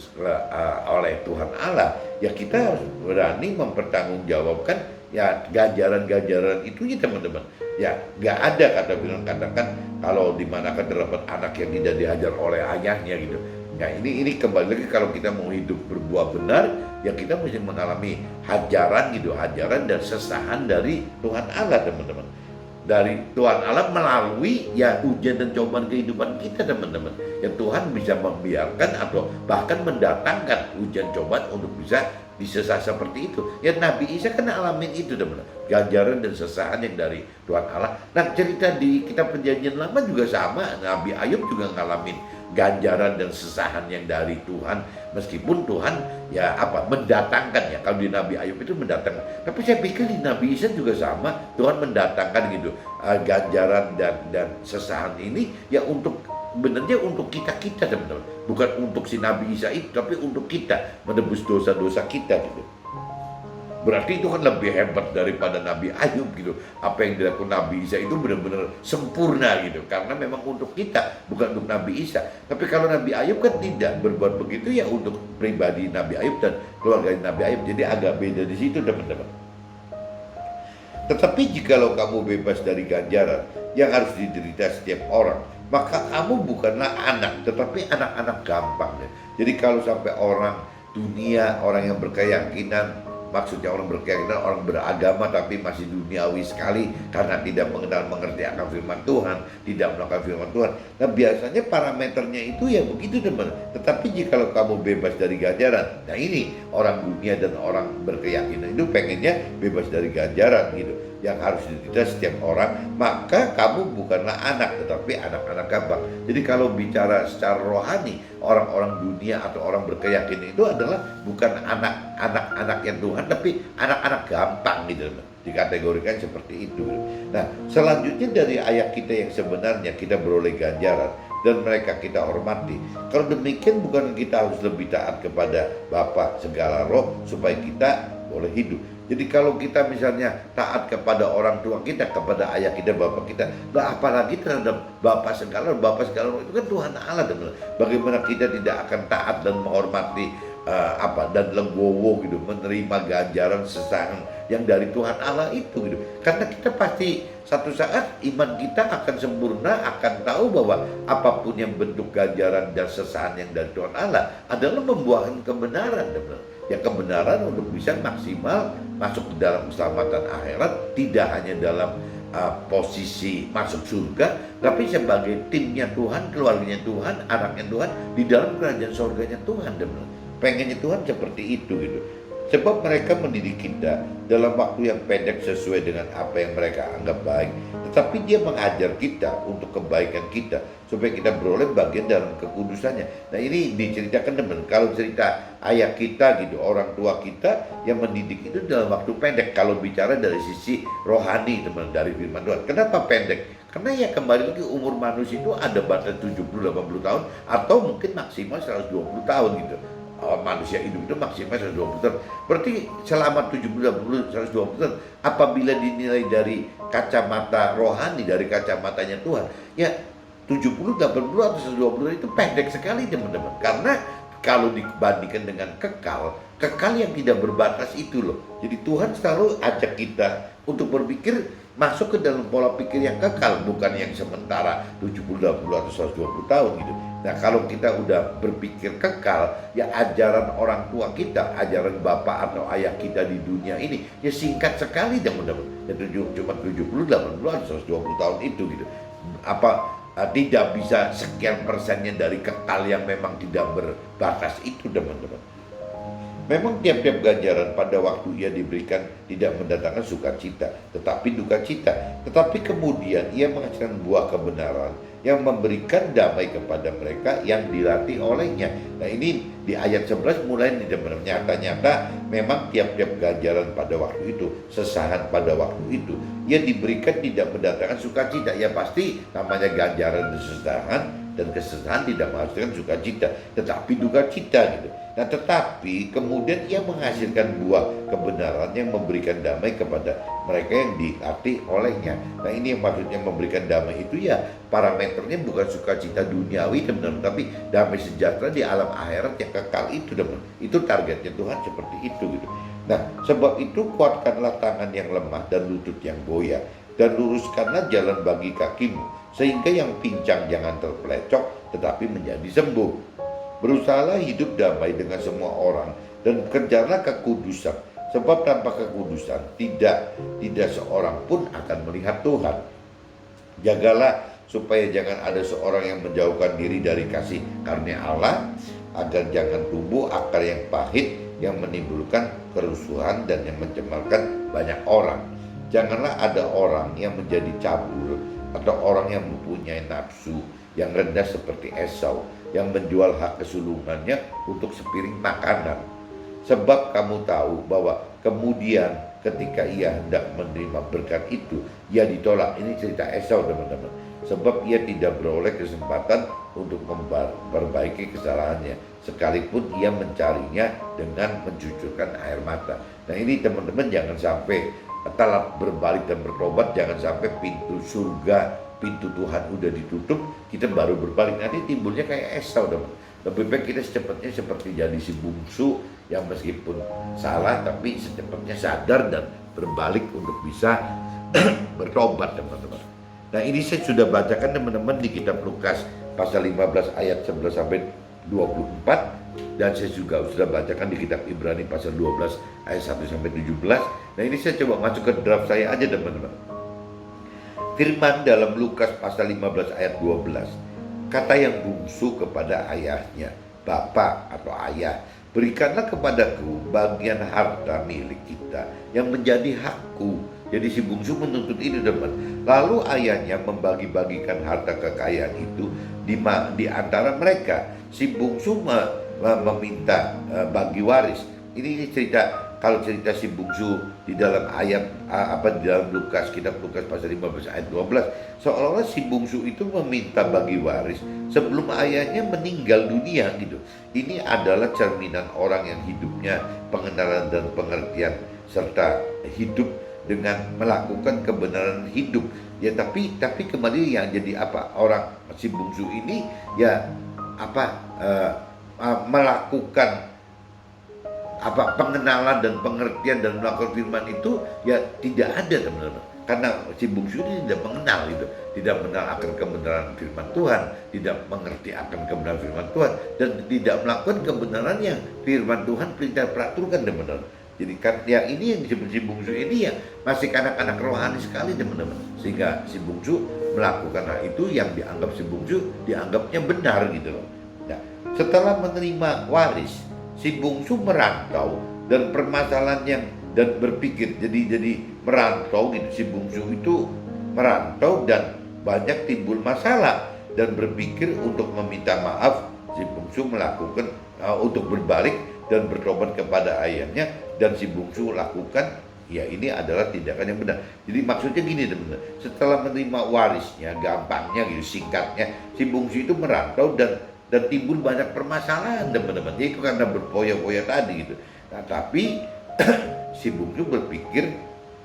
oleh Tuhan Allah, ya kita harus berani mempertanggungjawabkan ya ganjaran-ganjaran itu ya teman-teman. Ya nggak ada kata bilang katakan kalau di mana kan terdapat anak yang tidak diajar oleh ayahnya gitu. Nah ini kembali lagi, kalau kita mau hidup berbuah benar, ya kita mesti mengalami hajaran gitu, hajaran dan sesahan dari Tuhan Allah teman-teman. Dari Tuhan Allah melalui ya ujian dan cobaan kehidupan kita teman-teman. Ya Tuhan bisa membiarkan atau bahkan mendatangkan ujian cobaan untuk bisa disesah seperti itu. Ya Nabi Isa kan alamin itu teman-teman, ganjaran dan sesahan yang dari Tuhan Allah. Nah cerita di kitab Perjanjian Lama juga sama, Nabi Ayub juga ngalamin ganjaran dan sesahan yang dari Tuhan, meskipun Tuhan ya mendatangkan ya. Kalau di Nabi Ayub itu mendatangkan, tapi saya pikir di Nabi Isa juga sama, Tuhan mendatangkan gitu ganjaran dan sesahan ini ya untuk benarnya untuk kita teman-teman, bukan untuk si Nabi Isa itu, tapi untuk kita menebus dosa-dosa kita gitu. Berarti itu kan lebih hebat daripada Nabi Ayub gitu. Apa yang dilakukan Nabi Isa itu benar-benar sempurna gitu, karena memang untuk kita, bukan untuk Nabi Isa. Tapi kalau Nabi Ayub kan tidak berbuat begitu ya, untuk pribadi Nabi Ayub dan keluarga Nabi Ayub. Jadi agak beda di situ teman-teman. Tetapi jikalau kamu bebas dari ganjaran yang harus diderita setiap orang, maka kamu bukanlah anak, tetapi anak-anak gampang ya. Jadi kalau sampai orang dunia, orang yang berkeyakinan maksudnya orang berkeyakinan, orang beragama tapi masih duniawi sekali karena tidak mengerti akan firman Tuhan, tidak melakukan firman Tuhan. Nah biasanya parameternya itu ya begitu teman. Tetapi jika kamu bebas dari ganjaran, nah ini orang dunia dan orang berkeyakinan itu pengennya bebas dari ganjaran gitu, yang harus diterima setiap orang. Maka kamu bukanlah anak, tetapi anak-anak gampang. Jadi kalau bicara secara rohani, orang-orang dunia atau orang berkeyakinan itu adalah bukan anak-anak yang Tuhan, tapi anak-anak gampang gitu, dikategorikan seperti itu. Nah selanjutnya dari ayat kita yang sebenarnya kita beroleh ganjaran dan mereka kita hormati. Kalau demikian bukan kita harus lebih taat kepada Bapa segala roh supaya kita boleh hidup. Jadi kalau kita misalnya taat kepada orang tua kita, kepada ayah kita, bapak kita, nah apalagi terhadap Bapa segala roh itu kan Tuhan Allah. Bagaimana kita tidak akan taat dan menghormati dan legowo gitu, menerima ganjaran sesaat yang dari Tuhan Allah itu gitu. Karena kita pasti satu saat iman kita akan sempurna, akan tahu bahwa apapun yang bentuk ganjaran dan sesaat yang dari Tuhan Allah adalah membuahkan kebenaran. Ya kebenaran untuk bisa maksimal masuk ke dalam keselamatan akhirat, tidak hanya dalam posisi masuk surga, tapi sebagai timnya Tuhan, keluarganya Tuhan, anaknya Tuhan di dalam kerajaan surganya Tuhan. Pengennya Tuhan seperti itu gitu. Sebab mereka mendidik kita dalam waktu yang pendek sesuai dengan apa yang mereka anggap baik. Tetapi dia mengajar kita untuk kebaikan kita, supaya kita beroleh bagian dalam kekudusannya. Nah ini diceritakan teman, kalau cerita ayah kita gitu, orang tua kita yang mendidik itu dalam waktu pendek. Kalau bicara dari sisi rohani teman, dari firman Tuhan. Kenapa pendek? Karena ya kembali lagi umur manusia itu ada batas 70-80 tahun atau mungkin maksimal 120 tahun gitu. Manusia hidup itu maksimal 120 tahun. Berarti selama 70, 120 tahun, apabila dinilai dari kacamata rohani, dari kacamatanya Tuhan, ya 70, 80 atau 120 tahun itu pendek sekali teman-teman. Karena kalau dibandingkan dengan kekal yang tidak berbatas itu loh. Jadi Tuhan selalu ajak kita untuk berpikir masuk ke dalam pola pikir yang kekal, bukan yang sementara 70, 80 atau 120 tahun gitu. Nah kalau kita udah berpikir kekal, ya ajaran orang tua kita, ajaran bapak atau ayah kita di dunia ini, ya singkat sekali teman-teman. Ya cuma 70, 80 atau 120 tahun itu gitu. Tidak bisa sekian persennya dari kekal yang memang tidak berbatas itu teman-teman. Memang tiap-tiap ganjaran pada waktu ia diberikan tidak mendatangkan sukacita, tetapi duka cita. Tetapi kemudian ia menghasilkan buah kebenaran yang memberikan damai kepada mereka yang dilatih olehnya. Nah ini di ayat 11 mulai nyata-nyata memang tiap-tiap ganjaran pada waktu itu, sesaat pada waktu itu, ia diberikan tidak mendatangkan sukacita. Ya pasti namanya ganjaran dan sesaat, dan kesesahan tidak menghasilkan sukacita, tetapi duka cita gitu. Nah tetapi kemudian ia menghasilkan buah kebenaran yang memberikan damai kepada mereka yang dilatih olehnya. Nah ini yang maksudnya memberikan damai itu ya parameternya bukan sukacita duniawi teman-teman, tapi damai sejahtera di alam akhirat yang kekal itu teman. Itu targetnya Tuhan seperti itu gitu. Nah sebab itu kuatkanlah tangan yang lemah dan lutut yang goyah, dan luruskanlah jalan bagi kakimu, sehingga yang pincang jangan terpelecok tetapi menjadi sembuh. Berusahalah hidup damai dengan semua orang dan kejarlah kekudusan, sebab tanpa kekudusan tidak seorang pun akan melihat Tuhan. Jagalah supaya jangan ada seorang yang menjauhkan diri dari kasih karunia Allah, agar jangan tumbuh akar yang pahit yang menimbulkan kerusuhan dan yang mencemarkan banyak orang. Janganlah ada orang yang menjadi cabul atau orang yang mempunyai nafsu yang rendah seperti Esau, yang menjual hak kesulungannya untuk sepiring makanan. Sebab kamu tahu bahwa kemudian ketika ia hendak menerima berkat itu, ia ditolak. Ini cerita Esau teman-teman. Sebab ia tidak beroleh kesempatan untuk memperbaiki kesalahannya, sekalipun ia mencarinya dengan mencucurkan air mata. Nah ini teman-teman jangan sampai telat berbalik dan bertobat, jangan sampai pintu surga, pintu Tuhan udah ditutup, kita baru berbalik, nanti timbulnya kayak Esau teman. Lebih baik kita secepatnya seperti jadi si bungsu yang meskipun salah tapi secepatnya sadar dan berbalik untuk bisa bertobat teman-teman. Nah ini saya sudah bacakan teman-teman di kitab Lukas pasal 15 ayat 11 sampai 24, dan saya juga sudah bacakan di kitab Ibrani pasal 12 ayat 1 sampai 17. Nah, ini saya coba masuk ke draft saya aja teman-teman. Firman dalam Lukas pasal 15 ayat 12. Kata yang bungsu kepada ayahnya, "Bapa atau ayah, berikanlah kepadaku bagian harta milik kita yang menjadi hakku." Jadi si bungsu menuntut ini teman. Lalu ayahnya membagi-bagikan harta kekayaan itu di antara mereka. Si bungsu meminta bagi waris. Ini cerita, kalau cerita si bungsu di dalam ayat di dalam Lukas, kitab Lukas pasal 15 ayat 12, seolah-olah si bungsu itu meminta bagi waris sebelum ayahnya meninggal dunia gitu. Ini adalah cerminan orang yang hidupnya pengenalan dan pengertian serta hidup dengan melakukan kebenaran hidup. Ya tapi kembali yang jadi apa, orang si bungsu ini ya melakukan pengenalan dan pengertian dan melakukan firman itu ya tidak ada teman-teman, karena si bungsu ini tidak mengenal itu, tidak mengenal akan kebenaran firman Tuhan, tidak mengerti akan kebenaran firman Tuhan, dan tidak melakukan kebenaran yang firman Tuhan perintah peraturkan teman-teman. Jadi kan yang ini yang disebut si bungsu ini ya masih anak-anak rohani sekali teman-teman, sehingga si bungsu melakukan hal itu yang dianggap si bungsu dianggapnya benar gitu loh. Nah, setelah menerima waris, si bungsu merantau dan permasalahan dan berpikir jadi merantau gitu. Si bungsu itu merantau dan banyak timbul masalah dan berpikir untuk meminta maaf. Si bungsu melakukan untuk berbalik dan bertobat kepada ayahnya, dan si bungsu lakukan ya ini adalah tindakan yang benar. Jadi maksudnya gini teman-teman, setelah menerima warisnya, gampangnya gitu singkatnya, si bungsu itu merantau dan timbul banyak permasalahan teman-teman. Itu karena berpoya-poya tadi gitu. Nah tapi si bungsu berpikir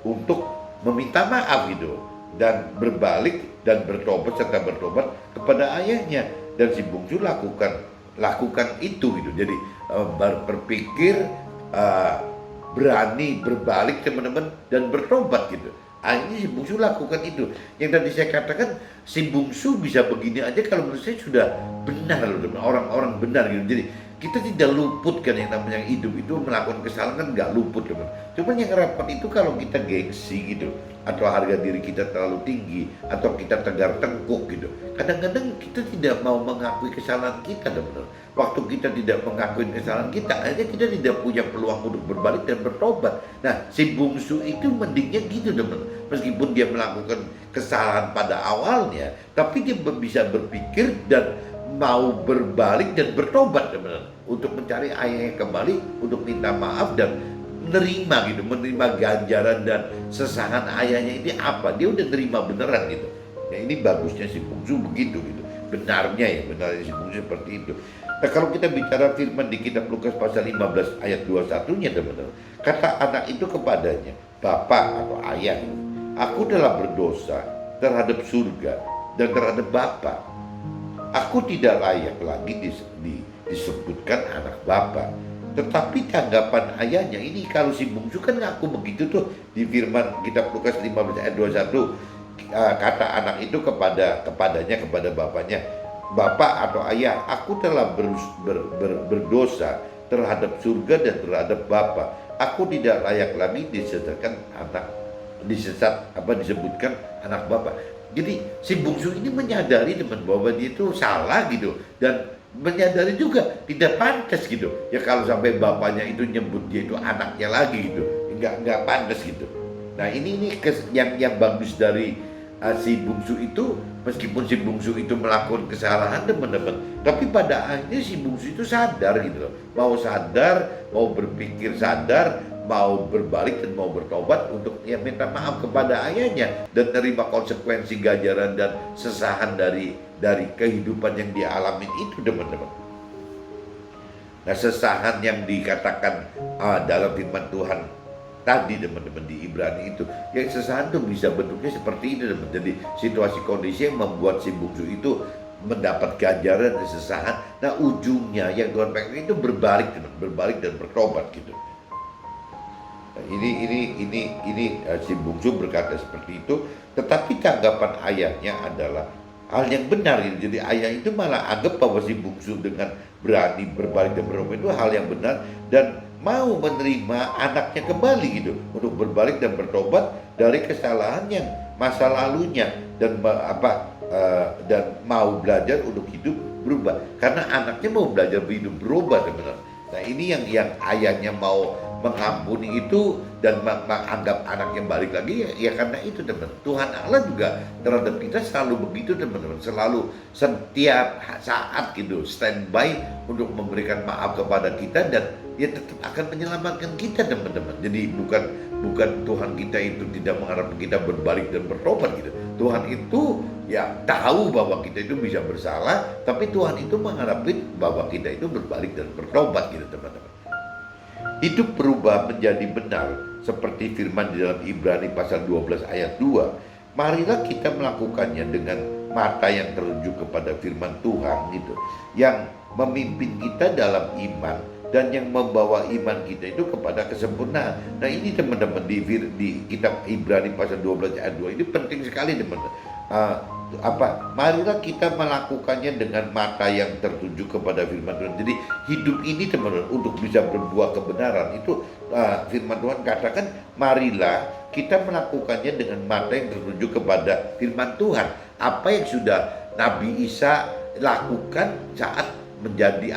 untuk meminta maaf gitu dan berbalik dan bertobat serta bertobat kepada ayahnya, dan si bungsu lakukan itu gitu. Jadi berpikir berani berbalik teman-teman dan bertobat gitu. Akhirnya si bungsu lakukan itu. Yang tadi saya katakan si bungsu bisa begini aja kalau menurut saya sudah benar loh teman, orang-orang benar gitu. Jadi kita tidak luput kan, yang namanya hidup itu melakukan kesalahan kan nggak luput teman. Cuman yang repot itu kalau kita gengsi gitu, atau harga diri kita terlalu tinggi, atau kita tegar tengkuk gitu. Kadang-kadang kita tidak mau mengakui kesalahan kita teman. Waktu kita tidak mengakui kesalahan kita, akhirnya kita tidak punya peluang untuk berbalik dan bertobat. Nah, si bungsu itu mendingnya gitu teman. Meskipun dia melakukan kesalahan pada awalnya, tapi dia bisa berpikir dan mau berbalik dan bertobat teman, untuk mencari ayahnya kembali, untuk minta maaf dan menerima ganjaran dan sesahan ayahnya ini apa, dia udah terima beneran gitu. Ya ini bagusnya si bungsu begitu gitu, benarnya si bungsu seperti itu. Nah kalau kita bicara firman di kitab Lukas pasal 15 ayat 21-nya teman-teman, kata anak itu kepadanya, "Bapa atau ayah, aku telah berdosa terhadap surga dan terhadap Bapa. Aku tidak layak lagi disebutkan anak Bapa." Tetapi tanggapan ayahnya ini, kalau si bungsu kan ngaku begitu tuh di firman kitab Lukas 15 ayat 21, kata anak itu kepada bapaknya, "Bapak atau ayah, aku telah berdosa terhadap surga dan terhadap Bapa. Aku tidak layak lagi disebutkan anak Bapa." Jadi si bungsu ini menyadari teman bahwa dia itu salah gitu, dan menyadari juga tidak pantas gitu. Ya kalau sampai bapaknya itu nyebut dia itu anaknya lagi gitu, nggak pantas gitu. Nah ini yang bagus dari si bungsu itu, meskipun si bungsu itu melakukan kesalahan teman-teman, tapi pada akhirnya si bungsu itu sadar gitu loh, mau berpikir sadar, mau berbalik dan mau bertobat untuk ya minta maaf kepada ayahnya dan terima konsekuensi ganjaran dan sesahan dari kehidupan yang dialami itu teman-teman. Nah sesahan yang dikatakan dalam firman Tuhan tadi teman-teman di Ibrani itu, yang sesahan itu bisa bentuknya seperti ini teman. Jadi situasi kondisi yang membuat si bungsu itu mendapat ganjaran dan sesahan. Nah ujungnya yang Tuhan pengen itu berbalik teman, berbalik dan bertobat gitu. Nah, ini si bungsu berkata seperti itu, tetapi tanggapan ayahnya adalah, hal yang benar gitu. Jadi ayah itu malah anggap bahwa si bungsu dengan berani berbalik dan bertobat itu hal yang benar, dan mau menerima anaknya kembali gitu untuk berbalik dan bertobat dari kesalahan yang masa lalunya, dan dan mau belajar untuk hidup berubah karena anaknya mau belajar hidup berubah teman-teman. Nah ini yang ayahnya mau mengampuni itu dan menganggap anaknya balik lagi, ya karena itu teman-teman. Tuhan Allah juga terhadap kita selalu begitu teman-teman, selalu setiap saat gitu standby untuk memberikan maaf kepada kita, dan dia tetap akan menyelamatkan kita teman-teman. Jadi bukan Tuhan kita itu tidak mengharapkan kita berbalik dan bertobat gitu. Tuhan itu ya tahu bahwa kita itu bisa bersalah, tapi Tuhan itu mengharapkan bahwa kita itu berbalik dan bertobat gitu teman-teman. Hidup berubah menjadi benar seperti firman di dalam Ibrani pasal 12 ayat 2. Marilah kita melakukannya dengan mata yang tertuju kepada firman Tuhan gitu, yang memimpin kita dalam iman dan yang membawa iman kita itu kepada kesempurnaan. Nah ini teman-teman di kitab Ibrani pasal 12 ayat 2 ini penting sekali teman-teman. Marilah kita melakukannya dengan mata yang tertuju kepada firman Tuhan. Jadi hidup ini teman-teman untuk bisa berbuah kebenaran itu firman Tuhan katakan marilah kita melakukannya dengan mata yang tertuju kepada firman Tuhan. Apa yang sudah Nabi Isa lakukan saat menjadi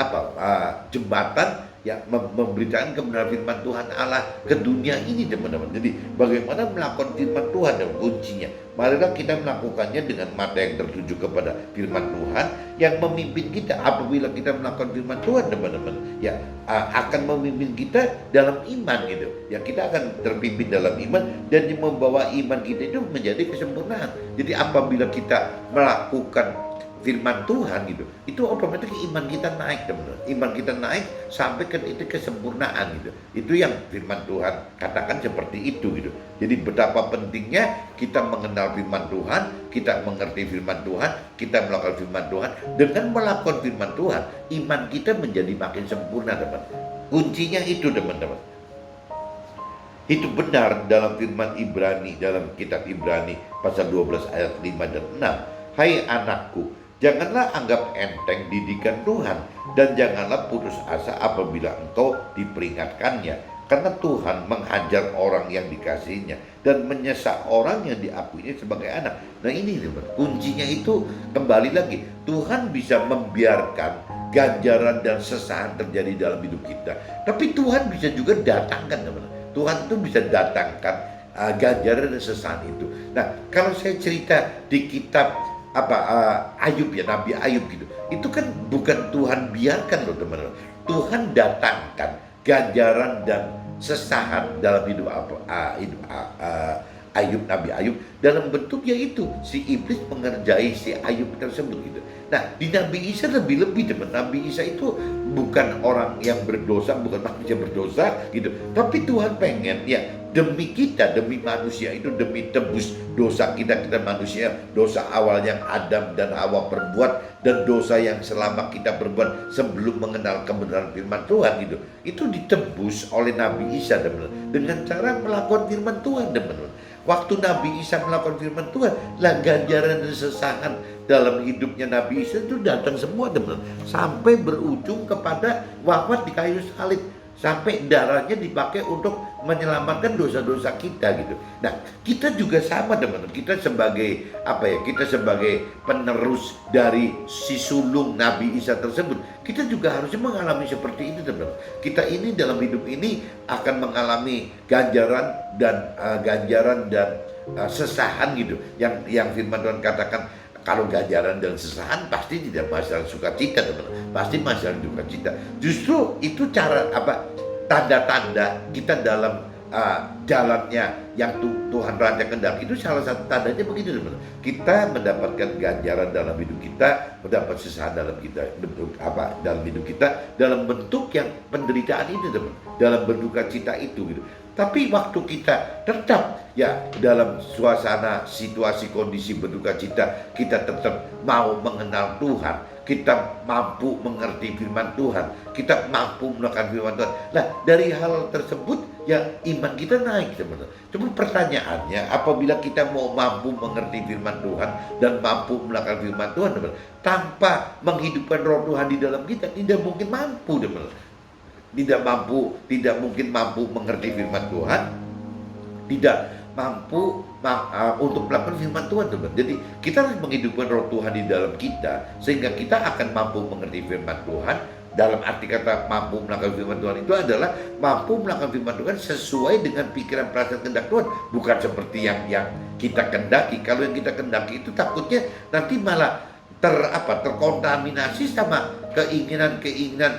jembatan yang memberitakan kebenaran firman Tuhan Allah ke dunia ini teman-teman. Jadi bagaimana melakukan firman Tuhan dan kuncinya. Marilah kita melakukannya dengan mata yang tertuju kepada firman Tuhan yang memimpin kita. Apabila kita melakukan firman Tuhan teman-teman, ya akan memimpin kita dalam iman gitu. Ya kita akan terpimpin dalam iman dan yang membawa iman kita itu menjadi kesempurnaan. Jadi apabila kita melakukan firman Tuhan gitu, itu otomatis iman kita naik teman-teman. Iman kita naik sampai ke itu kesempurnaan gitu. Itu yang firman Tuhan katakan seperti itu gitu. Jadi betapa pentingnya kita mengenal firman Tuhan, kita mengerti firman Tuhan, kita melakukan firman Tuhan. Dengan melakukan firman Tuhan, iman kita menjadi makin sempurna teman-teman. Kuncinya itu teman-teman. Itu benar dalam firman Ibrani, dalam kitab Ibrani pasal 12 ayat 5 dan 6. Hai anakku, janganlah anggap enteng didikan Tuhan, dan janganlah putus asa apabila engkau diperingatkannya. Karena Tuhan menghajar orang yang dikasihinya dan menyesak orang yang diakuinya sebagai anak. Nah ini teman, kuncinya itu kembali lagi. Tuhan bisa membiarkan ganjaran dan sesahan terjadi dalam hidup kita. Tapi Tuhan bisa juga datangkan teman. Tuhan itu bisa datangkan ganjaran dan sesahan itu. Nah kalau saya cerita di kitab Ayub ya, Nabi Ayub gitu, itu kan bukan Tuhan biarkan loh teman-teman. Tuhan datangkan ganjaran dan sesaat dalam hidup Ayub, Nabi Ayub, dalam bentuk yaitu si iblis mengerjai si Ayub tersebut gitu. Nah di Nabi Isa lebih-lebih teman. Nabi Isa itu bukan orang yang berdosa, bukan manusia berdosa gitu, tapi Tuhan pengen ya demi kita, demi manusia itu, demi tebus dosa kita manusia, dosa awal yang Adam dan Hawa perbuat, dan dosa yang selama kita berbuat sebelum mengenal kebenaran firman Tuhan gitu, itu ditebus oleh Nabi Isa teman-teman, dengan cara melakukan firman Tuhan teman-teman. Waktu Nabi Isa melakukan firman Tuhan, lah ganjaran dan sesaat dalam hidupnya Nabi Isa itu datang semua teman-teman, sampai berujung kepada wafat di kayu salib, sampai darahnya dipakai untuk menyelamatkan dosa-dosa kita gitu. Nah kita juga sama teman-teman, kita sebagai kita sebagai penerus dari si sulung Nabi Isa tersebut, kita juga harusnya mengalami seperti itu teman-teman. Kita ini dalam hidup ini akan mengalami ganjaran dan sesahan gitu, yang firman Tuhan katakan kalau ganjaran dan sesahan pasti tidak masalah sukacita teman-teman, pasti masalah sukacita. Justru itu cara tanda-tanda kita dalam jalannya yang Tuhan rancang kehendak itu, salah satu tandanya begitu teman-teman. Kita mendapatkan ganjaran dalam hidup kita, mendapat sesahan dalam dalam hidup kita, dalam bentuk yang penderitaan itu teman, dalam berduka cita itu gitu. Tapi waktu kita tetap ya dalam suasana situasi kondisi berduka cita, kita tetap mau mengenal Tuhan, kita mampu mengerti firman Tuhan, kita mampu melakukan firman Tuhan. Nah dari hal tersebut ya iman kita naik teman-teman. Cuma pertanyaannya, apabila kita mau mampu mengerti firman Tuhan dan mampu melakukan firman Tuhan, teman-teman, tanpa menghidupkan roh Tuhan di dalam kita, tidak mungkin mampu, teman-teman. Tidak mungkin mampu mengerti firman Tuhan, tidak mampu untuk melakukan firman Tuhan, teman-teman. Jadi kita harus menghidupkan roh Tuhan di dalam kita, sehingga kita akan mampu mengerti firman Tuhan. Dalam arti kata mampu melakukan firman Tuhan itu adalah mampu melakukan firman Tuhan sesuai dengan pikiran, perasaan, kehendak Tuhan, bukan seperti yang kita kendaki. Kalau yang kita kendaki itu takutnya nanti malah terkontaminasi sama keinginan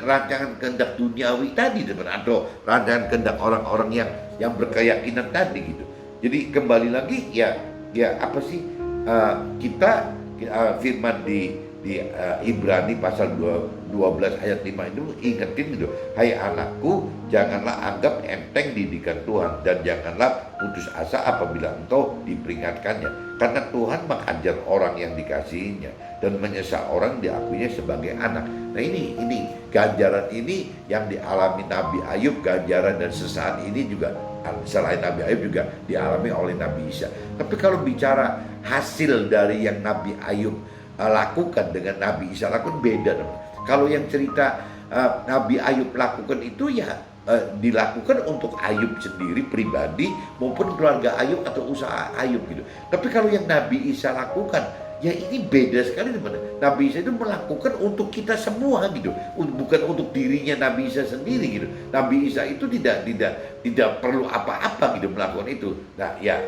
rancangan kehendak duniawi tadi, teman, atau rancangan kehendak orang-orang yang berkeyakinan tadi gitu. Jadi kembali lagi ya apa sih kita firman di Ibrani pasal 12 ayat 5 itu ingetin gitu, hai anakku, janganlah anggap enteng didikan Tuhan dan janganlah putus asa apabila engkau diperingatkannya, karena Tuhan mengajar orang yang dikasihinya dan menyesal orang diakuinya sebagai anak. Nah ini ganjaran ini yang dialami Nabi Ayub, ganjaran dan sesaat ini juga selain Nabi Ayub juga dialami oleh Nabi Isa. Tapi kalau bicara hasil dari yang Nabi Ayub lakukan dengan Nabi Isa lakukan beda, teman. Kalau yang cerita Nabi Ayub lakukan itu ya dilakukan untuk Ayub sendiri pribadi maupun keluarga Ayub atau usaha Ayub gitu. Tapi kalau yang Nabi Isa lakukan, ya ini beda sekali, teman. Nabi Isa itu melakukan untuk kita semua gitu, bukan untuk dirinya Nabi Isa sendiri gitu. Nabi Isa itu tidak perlu apa-apa gitu melakukan itu. Nah ya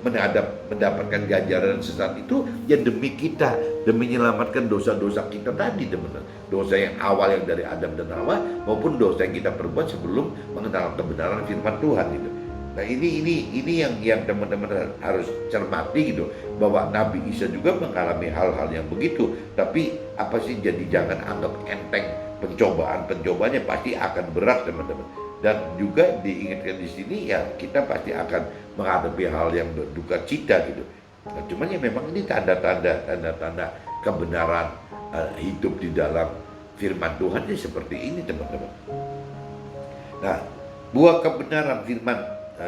mendapatkan ganjaran sesat itu ya demi kita, demi menyelamatkan dosa-dosa kita tadi, teman. Dosa yang awal yang dari Adam dan Hawa maupun dosa yang kita perbuat sebelum mengenal kebenaran firman Tuhan gitu. Nah ini yang teman-teman harus cermati gitu, bahwa Nabi Isa juga mengalami hal-hal yang begitu. Tapi apa sih, jadi jangan anggap enteng pencobaannya pasti akan berat, teman-teman. Dan juga diingatkan di sini ya kita pasti akan menghadapi hal yang berduka cita gitu. Nah, cuman ya memang ini tanda-tanda kebenaran hidup di dalam firman Tuhan ya seperti ini, teman-teman. Nah, buah kebenaran firman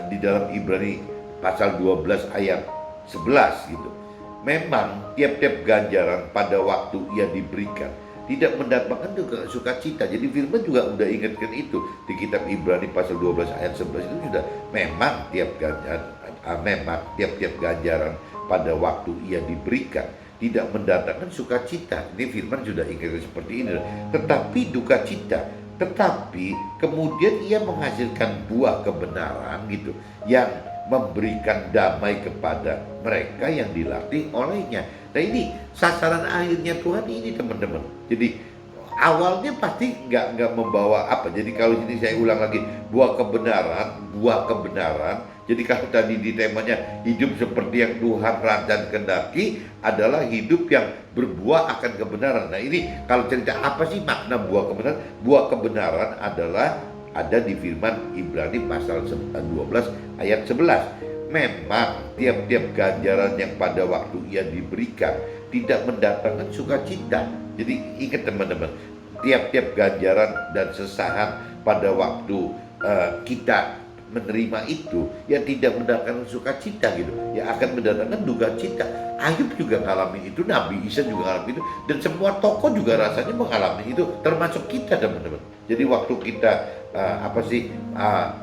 di dalam Ibrani pasal 12 ayat 11 gitu. Memang tiap-tiap ganjaran pada waktu ia diberikan tidak mendatangkan juga sukacita. Jadi firman juga udah ingatkan itu di kitab Ibrani pasal 12 ayat 11 itu sudah memang tiap-tiap ganjaran pada waktu ia diberikan tidak mendatangkan sukacita. Ini firman sudah ingatkan seperti ini. Tetapi duka cita, tetapi kemudian ia menghasilkan buah kebenaran gitu, yang memberikan damai kepada mereka yang dilatih olehnya. Nah ini sasaran akhirnya Tuhan ini, teman-teman. Jadi awalnya pasti nggak membawa apa. Jadi kalau ini saya ulang lagi, buah kebenaran. Jadi kalau tadi di temanya hidup seperti yang Tuhan rancang kendaki adalah hidup yang berbuah akan kebenaran. Nah ini kalau cerita apa sih makna buah kebenaran? Buah kebenaran adalah ada di firman Ibrani pasal 12 ayat 11. Memang tiap-tiap ganjaran yang pada waktu ia diberikan tidak mendatangkan sukacita. Jadi ingat, teman-teman, tiap-tiap ganjaran dan sesaat pada waktu kita menerima itu ya tidak mendatangkan sukacita gitu, ya akan mendatangkan duka cita. Ayub juga mengalami itu, Nabi Isa juga mengalami itu, dan semua tokoh juga rasanya mengalami itu, termasuk kita, teman-teman. Jadi waktu kita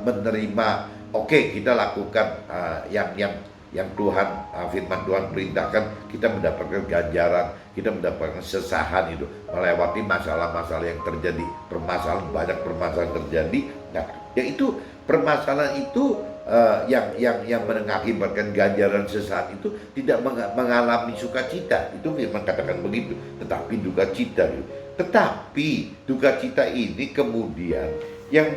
menerima, oke, kita lakukan yang Tuhan, firman Tuhan perintahkan, kita mendapatkan ganjaran, kita mendapatkan sesahan itu, melewati masalah-masalah yang terjadi, banyak permasalahan terjadi. Nah, yaitu permasalahan itu yang mengakibatkan ganjaran sesaat itu tidak mengalami sukacita. Itu firman katakan begitu. Tetapi duka cita gitu. Tetapi duka cita ini kemudian yang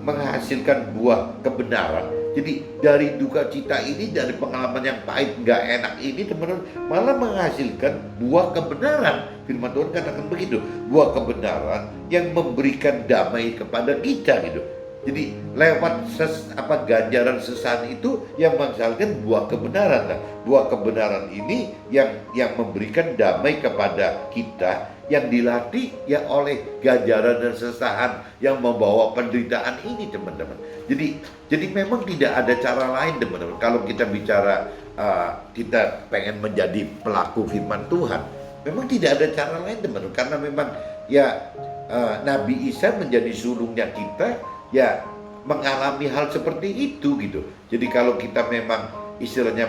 menghasilkan buah kebenaran. Jadi dari duka cita ini, dari pengalaman yang pahit nggak enak ini, teman-teman, malah menghasilkan buah kebenaran. Firman Tuhan katakan begitu, buah kebenaran yang memberikan damai kepada kita gitu. Jadi lewat ganjaran sesaat itu yang menghasilkan buah kebenaran. Nah, buah kebenaran ini yang memberikan damai kepada kita, yang dilatih ya oleh ganjaran dan sesahan yang membawa penderitaan ini, teman-teman. Jadi memang tidak ada cara lain, teman-teman. Kalau kita bicara kita pengen menjadi pelaku firman Tuhan, memang tidak ada cara lain, teman-teman. Karena memang ya Nabi Isa menjadi sulungnya kita, ya mengalami hal seperti itu gitu. Jadi kalau kita memang istilahnya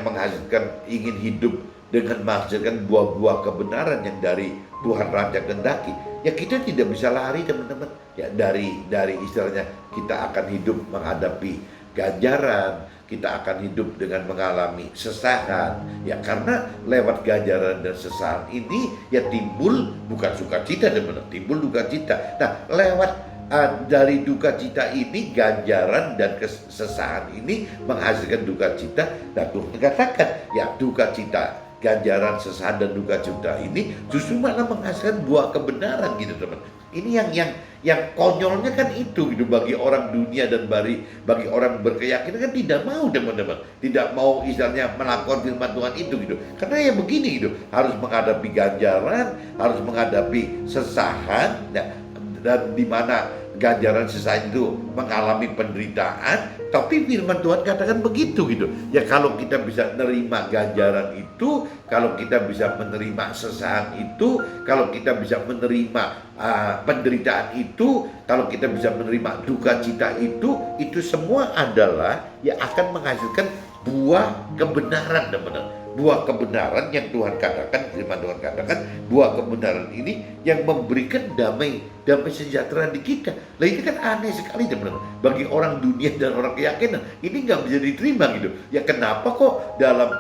ingin hidup dengan menghasilkan buah-buah kebenaran yang dari Tuhan rancang kehendaki, ya kita tidak bisa lari, teman-teman. Ya dari istilahnya kita akan hidup menghadapi ganjaran, kita akan hidup dengan mengalami sesahan. Ya karena lewat ganjaran dan sesahan ini ya timbul bukan sukacita, teman-teman, timbul duka cita. Nah, lewat dari duka cita ini, ganjaran dan kesesahan ini menghasilkan duka cita. Nah, Tuhan katakan ya duka cita, ganjaran, sesahan dan duka cita ini justru malah menghasilkan buah kebenaran gitu, teman. Ini yang konyolnya kan itu gitu, bagi orang dunia dan bagi orang berkeyakinan kan tidak mau, teman-teman, tidak mau istilahnya melakukan firman Tuhan itu gitu. Karena ya begini gitu, harus menghadapi ganjaran, harus menghadapi sesahan, dan di mana ganjaran sesaat itu mengalami penderitaan, tapi firman Tuhan katakan begitu gitu. Ya kalau kita bisa menerima ganjaran itu, kalau kita bisa menerima sesaat itu, kalau kita bisa menerima penderitaan itu, kalau kita bisa menerima duka cita itu semua adalah ya akan menghasilkan buah kebenaran, teman-teman. Buah kebenaran yang Tuhan katakan, firman Tuhan katakan, buah kebenaran ini yang memberikan damai sejahtera di kita. Nah ini kan aneh sekali, teman-teman. Bagi orang dunia dan orang keyakinan ini nggak bisa diterima gitu. Ya kenapa kok dalam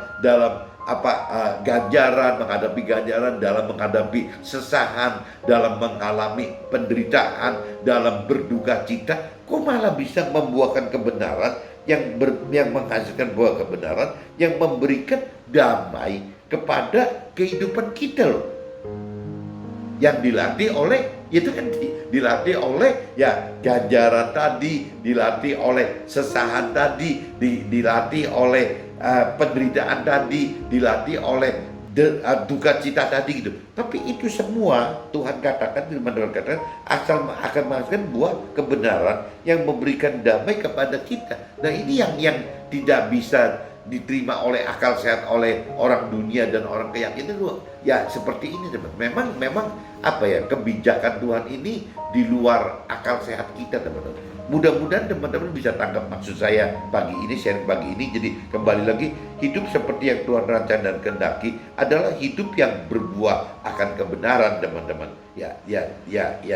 ganjaran, menghadapi ganjaran, dalam menghadapi sesahan, dalam mengalami penderitaan, dalam berduka cita, kok malah bisa membuahkan kebenaran yang menghasilkan buah kebenaran yang memberikan damai kepada kehidupan kita loh. Yang dilatih oleh, itu kan dilatih oleh ya ganjaran tadi, dilatih oleh sesahan tadi, dilatih oleh penderitaan tadi, dilatih oleh duka cita tadi gitu. Tapi itu semua Tuhan katakan, firman Tuhan katakan akan menghasilkan buah kebenaran yang memberikan damai kepada kita. Nah ini yang tidak bisa diterima oleh akal sehat oleh orang dunia dan orang keyakinan. Ya seperti ini, teman. Memang kebijakan Tuhan ini di luar akal sehat kita, teman-teman. Mudah-mudahan teman-teman bisa tangkap maksud saya pagi ini, sharing pagi ini. Jadi kembali lagi, hidup seperti yang Tuhan rancang dan kehendaki adalah hidup yang berbuah akan kebenaran, teman-teman. Ya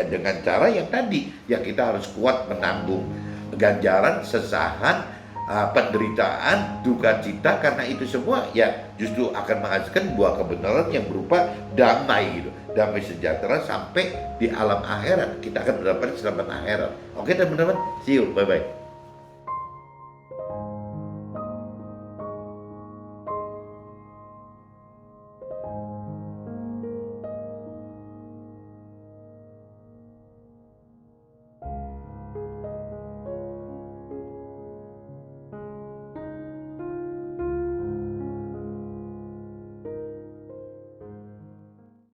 dengan cara yang tadi, ya kita harus kuat menanggung ganjaran, sesahan, penderitaan, duka cita, karena itu semua ya justru akan menghasilkan buah kebenaran yang berupa damai gitu, damai sejahtera sampai di alam akhirat. Kita akan mendapatkan keselamatan akhirat. Oke teman-teman, see you, bye-bye.